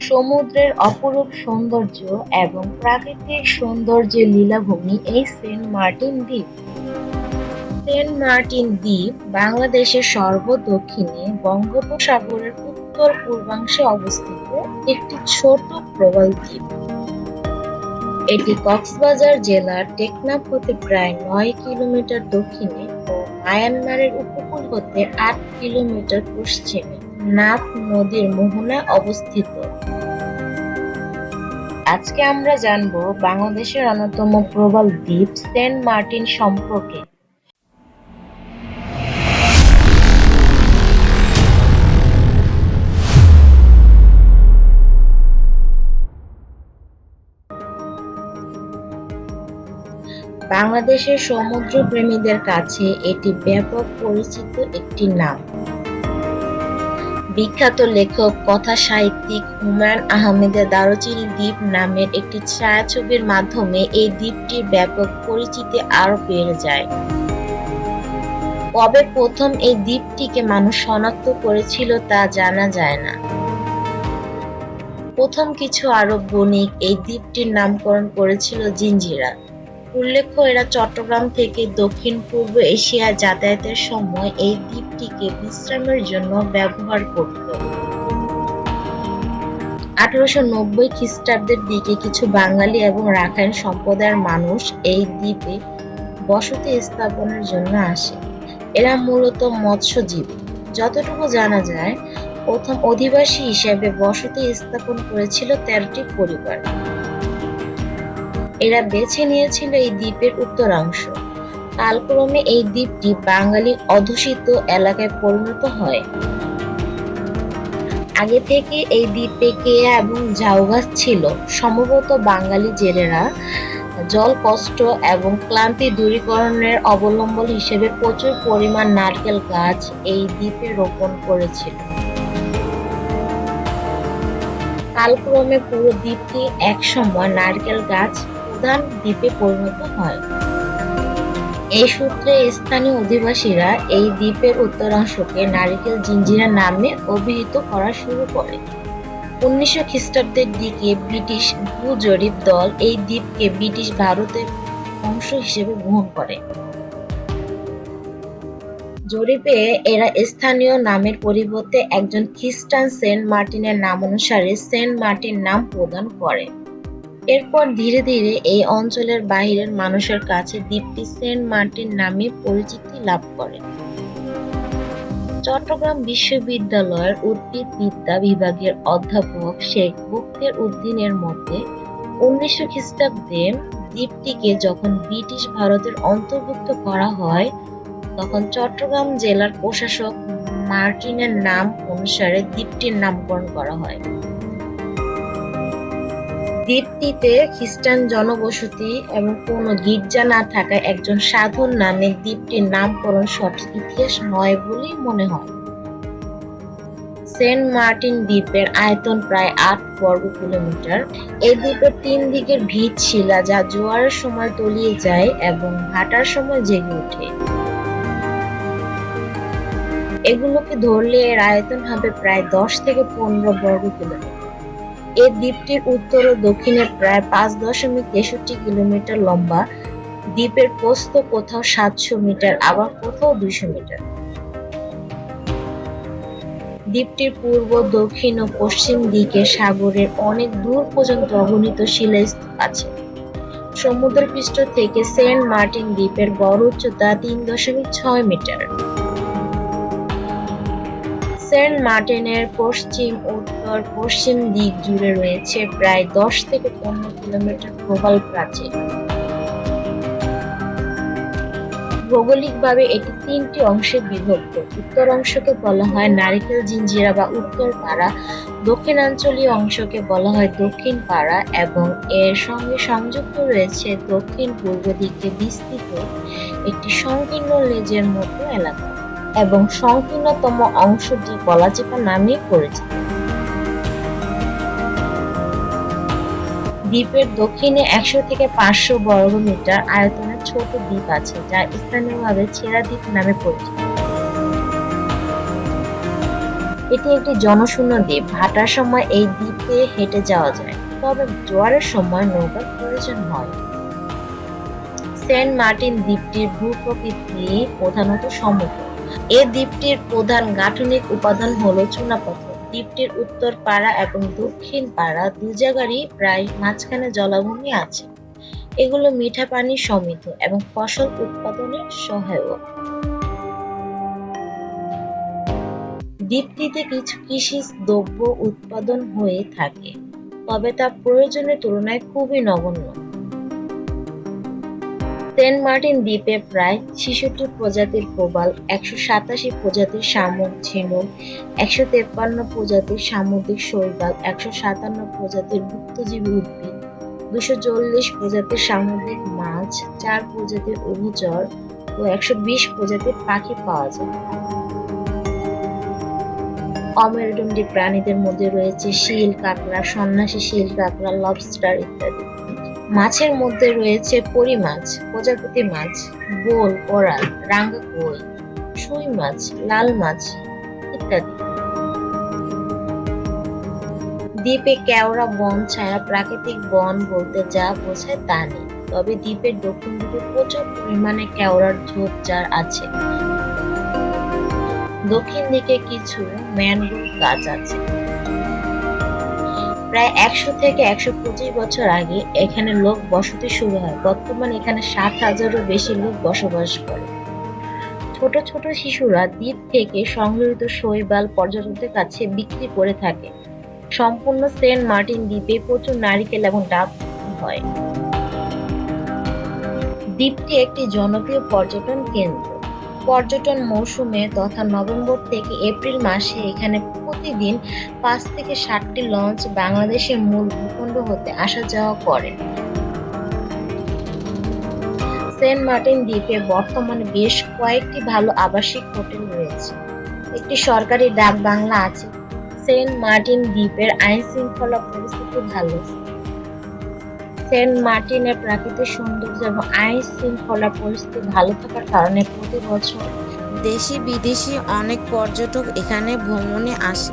সমুদ্রের অপরূপ সৌন্দর্য এবং প্রাকৃতিক সৌন্দর্যের লীলাভূমি এই সেন্ট মার্টিন দ্বীপ। সেন্ট মার্টিন দ্বীপ বাংলাদেশের সর্ব-দক্ষিণে বঙ্গোপসাগরের উত্তর-পূর্বাংশে অবস্থিত একটি ছোট প্রবাল দ্বীপ। এটি কক্সবাজার জেলার টেকনাফ হতে প্রায় ৯ কিলোমিটার দক্ষিণে ও মায়ানমারের উপকূল হতে ৮ কিলোমিটার পশ্চিমে নাফ নদীর মোহনায় অবস্থিত। আজকে আমরা জানব বাংলাদেশের অন্যতম প্রবাল দ্বীপ সেন্ট মার্টিন সম্পর্কে। বাংলাদেশের সমুদ্রপ্রেমীদের কাছে এটি ব্যাপক পরিচিত একটি নাম। বিখ্যাত লেখক কথা সাহিত্যিক হুমায়ুন আহমেদের দারুচিনি দ্বীপ নামের একটি ছায়াছবির মাধ্যমে এই দ্বীপটির ব্যাপক পরিচিতি আরও বেড়ে যায়। কবে প্রথম এই দ্বীপটিকে মানুষ শনাক্ত করেছিল তা জানা যায় না। প্রথম কিছু আরব বণিক এই দ্বীপটির নামকরণ করেছিল জিঞ্জিরা। উল্লেখ্য, এরা চট্টগ্রাম থেকে দক্ষিণ-পূর্ব এশিয়ায় যাতায়াতের সময় এই দ্বীপটিকে বিশ্রামের জন্য ব্যবহার করত। ১৮৯০ খ্রিস্টাব্দের দিকে কিছু বাঙালি এবং রাখাইন সম্প্রদায়ের মানুষ এই দ্বীপে বসতি স্থাপনের জন্য আসে। এরা মূলত মৎস্যজীবী। যতটুকু জানা যায়, প্রথম অধিবাসী হিসেবে বসতি স্থাপন করেছিল ১৩টি পরিবার। এরা বেছে নিয়েছিল এই দ্বীপের উত্তরাংশ। কালক্রমে এই দ্বীপটি বাঙালি অধ্যুষিত এলাকায় পরিণত হয়। আগে থেকে এই দ্বীপে কেয়া এবং ঝাউ গাছ ছিল। সম্ভবত বাঙালি জেলেরা জল কষ্ট এবং ক্লান্তি দূরীকরণের অবলম্বন হিসেবে প্রচুর পরিমাণ নারকেল গাছ এই দ্বীপে রোপণ করেছিল। কালক্রমে পুরো দ্বীপটি একসময় নারকেল গাছ প্রধান দ্বীপে পরিণত হয়। এই সূত্রে স্থানীয় অধিবাসীরা এই দ্বীপের উত্তরাংশকে নারিকেল জিঞ্জিরা নামে অভিহিত করা শুরু করে। ১৯০০ খ্রিস্টাব্দের দিকে ব্রিটিশ ভূ-জরিপ দল এই দ্বীপকে ব্রিটিশ ভারতের অংশ হিসেবে গ্রহণ করে। জরিপে এরা স্থানীয় নামের পরিবর্তে একজন খ্রিস্টান সেন্ট মার্টিনের নামানুসারে সেন্ট মার্টিন নাম প্রদান করে। এরপর ধীরে ধীরে এই অঞ্চলের বাইরের মানুষের কাছে দ্বীপটি সেন্ট মার্টিন নামে পরিচিতি লাভ করে। চট্টগ্রাম বিশ্ববিদ্যালয়ের উদ্ভিদবিদ্যা বিভাগের অধ্যাপক শেখ বখতিয়ার উদ্দিনের মতে ১৯০০ খ্রিস্টাব্দে দ্বীপটিকে যখন ব্রিটিশ ভারতের অন্তর্ভুক্ত করা হয়, তখন চট্টগ্রাম জেলার প্রশাসক মার্টিনের নাম অনুসারে দ্বীপটির নামকরণ করা হয়। দ্বীপটিতে খ্রিস্টান জনবসতি এবং কোনো গির্জা না থাকায় একজন সাধুর নামে দ্বীপটির নামকরণ সঠিক ইতিহাস নয় বলেই মনে হয়। সেন্ট মার্টিন দ্বীপের আয়তন প্রায় ৮ বর্গ কিলোমিটার। এই দ্বীপের ৩ দিকের ভিত শিলা যা জোয়ারের সময় তলিয়ে যায় এবং ভাটার সময় জেগে ওঠে। এগুলোকে ধরলে এর আয়তন হবে প্রায় ১০ থেকে ১৫ বর্গ কিলোমিটার। এই দ্বীপটির উত্তর ও দক্ষিণে প্রায় ৫.৬৩ কিলোমিটার লম্বা। দ্বীপের প্রস্থ কোথাও ৭০০ মিটার, আবার কোথাও ২০০ মিটার। দ্বীপটির পূর্ব, দক্ষিণ ও পশ্চিম দিকে সাগরের অনেক দূর পর্যন্ত অগণিত শিলাস্তূপ আছে। সমুদ্রপৃষ্ঠ থেকে সেন্ট মার্টিন দ্বীপের গড় উচ্চতা ৩.৬ মিটার। সেন্ট মার্টিনের পশ্চিম, উত্তর, পশ্চিম দিক জুড়ে রয়েছে প্রায় ১০ থেকে ১৫ কিলোমিটার প্রবাল প্রাচীর। ভৌগোলিকভাবে এটি ৩টি অংশে বিভক্ত। উত্তর অংশকে বলা হয় নারিকেল জিঞ্জিরা বা উত্তর পাড়া, দক্ষিণাঞ্চলীয় অংশকে বলা হয় দক্ষিণ পাড়া এবং এর সঙ্গে সংযুক্ত রয়েছে দক্ষিণ পূর্ব দিকে বিস্তৃত একটি সংকীর্ণ লেজের মতো এলাকা এবং সংকীর্ণতম অংশটি গলাচিপা নামে পরিচিত। দ্বীপের দক্ষিণে ১০০ থেকে ৫০০ বর্গ মিটার আয়তনের ছোট দ্বীপ আছে, যা স্থানীয়ভাবে ছেড়া দ্বীপ নামে পরিচিত। এটি একটি জনশূন্য দ্বীপ। ভাটার সময় এই দ্বীপে হেঁটে যাওয়া যায়, তবে জোয়ারের সময় নৌকার প্রয়োজন হয়। সেন্ট মার্টিন দ্বীপটির ভূপ্রকৃতি প্রধানত সমতল। এই দ্বীপটির প্রধান গাঠনিক উপাদান হলো চুনাপাথর। দ্বীপটির উত্তর পাড়া এবং দক্ষিণ পাড়া দুই জায়গারই প্রায় মাঝখানে জলাভূমি আছে। এগুলো মিঠা পানি সমৃদ্ধ এবং ফসল উৎপাদনে সহায়ক। দ্বীপটিতে কিছু কৃষি দ্রব্য উৎপাদন হয়ে থাকে, তবে তা প্রয়োজনের তুলনায় খুবই নগণ্য। সেন্ট মার্টিন দ্বীপে প্রায় ৬৬ প্রজাতির প্রবাল, ১৮৭ প্রজাতির শামুক, ঝিনুক, ১৫৩ প্রজাতির সামুদ্রিক শৈবাল, ১৫৭ প্রজাতির ভুক্তজীবী উদ্ভিদ, ২৪০ প্রজাতির সামুদ্রিক মাছ, ৪ প্রজাতির উভচর ও ১২০ প্রজাতির পাখি পাওয়া যায়। অমেরুদণ্ডী প্রাণীদের মধ্যে রয়েছে শিল কাঁকড়া, সন্ন্যাসী শিল কাঁকড়া, লবস্টার ইত্যাদি। মাছের মধ্যে রয়েছে পরি মাছ, প্রজাপতি মাছ, বোল, কোরাল, রাঙ্গা কই, সুই মাছ, লাল মাছ ইত্যাদি। দ্বীপে কেওড়া বন ছাড়া প্রাকৃতিক বন বলতে যা বোঝায় তা নেই, তবে দ্বীপের দক্ষিণ দিকে প্রচুর পরিমাণে কেওড়ার ঝোপঝাড় আছে। দক্ষিণ দিকে কিছু ম্যানগ্রোভ গাছ আছে। প্রায় ১০০ থেকে ১২৫ বছর আগে এখানে লোক বসতি শুরু হয়। বর্তমানে এখানে ৭,০০০-এরও বেশি লোক বসবাস করে। ছোট ছোট শিশুরা দ্বীপ থেকে সংগৃহীত শৈবাল পর্যটকদের কাছে বিক্রি করে থাকে। সম্পূর্ণ সেন্ট মার্টিন দ্বীপে প্রচুর নারিকেল এবং ডাব হয়। দ্বীপটি একটি জনপ্রিয় পর্যটন কেন্দ্র। পর্যটন মৌসুমে তথা নভেম্বর থেকে এপ্রিল মাসে এখানে প্রতিদিন ৫ থেকে ৭টি লঞ্চ বাংলাদেশের মূল ভূখণ্ড হতে আসা যাওয়া করে। সেন্ট মার্টিন দ্বীপে বর্তমানে বেশ কয়েকটি ভালো আবাসিক হোটেল রয়েছে। একটি সরকারি ডাক বাংলা আছে। সেন্ট মার্টিন দ্বীপের আইন শৃঙ্খলা পরিস্থিতি ভালো। সেন্ট মার্টিনের প্রাকৃতিক সৌন্দর্য এবং আইন শৃঙ্খলা পরিস্থিতি ভালো থাকার কারণে প্রতি বছর দেশি বিদেশি অনেক পর্যটক এখানে ভ্রমণে আসে।